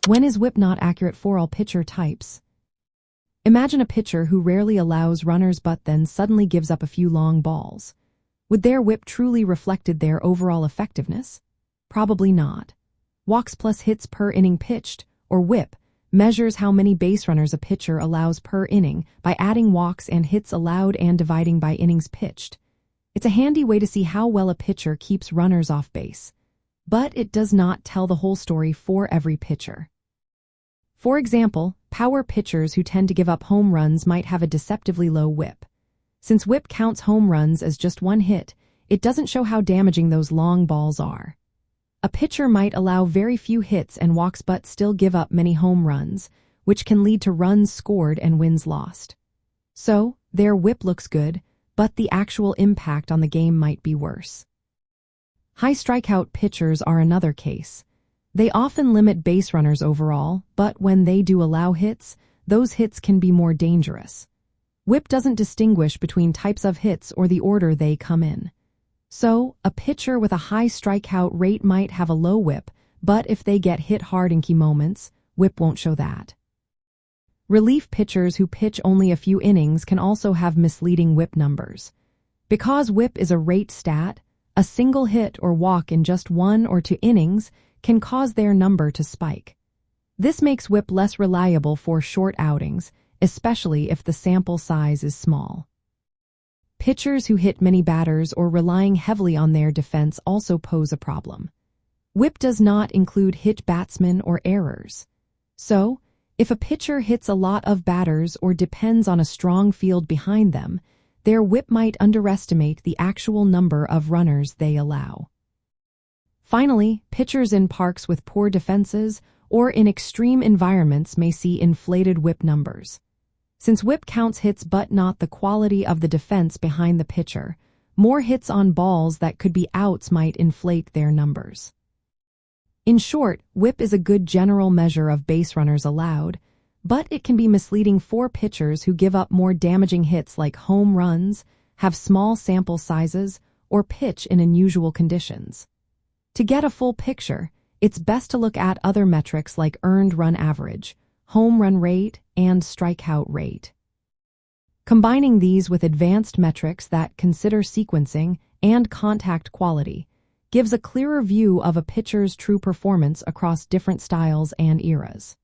When is whip not accurate for all pitcher types? Imagine a pitcher who rarely allows runners but then suddenly gives up a few long balls. Would their whip truly reflected their overall effectiveness? Probably not. Walks plus hits per inning pitched, or whip, measures how many base runners a pitcher allows per inning by adding walks and hits allowed and dividing by innings pitched. It's a handy way to see how well a pitcher keeps runners off base. But it does not tell the whole story for every pitcher. For example, power pitchers who tend to give up home runs might have a deceptively low whip. Since whip counts home runs as just one hit, it doesn't show how damaging those long balls are. A pitcher might allow very few hits and walks but still give up many home runs, which can lead to runs scored and wins lost. So, their whip looks good, but the actual impact on the game might be worse. High strikeout pitchers are another case. They often limit base runners overall, but when they do allow hits, those hits can be more dangerous. Whip doesn't distinguish between types of hits or the order they come in. So, a pitcher with a high strikeout rate might have a low whip, but if they get hit hard in key moments, whip won't show that. Relief pitchers who pitch only a few innings can also have misleading whip numbers. Because whip is a rate stat, a single hit or walk in just 1 or 2 innings can cause their number to spike. This makes whip less reliable for short outings, especially if the sample size is small. Pitchers who hit many batters or relying heavily on their defense also pose a problem. Whip does not include hit batsmen or errors. So, if a pitcher hits a lot of batters or depends on a strong field behind them, their whip might underestimate the actual number of runners they allow. Finally, pitchers in parks with poor defenses or in extreme environments may see inflated whip numbers. Since whip counts hits but not the quality of the defense behind the pitcher, more hits on balls that could be outs might inflate their numbers. In short, whip is a good general measure of base runners allowed, but it can be misleading for pitchers who give up more damaging hits like home runs, have small sample sizes, or pitch in unusual conditions. To get a full picture, it's best to look at other metrics like earned run average, home run rate, and strikeout rate. Combining these with advanced metrics that consider sequencing and contact quality gives a clearer view of a pitcher's true performance across different styles and eras.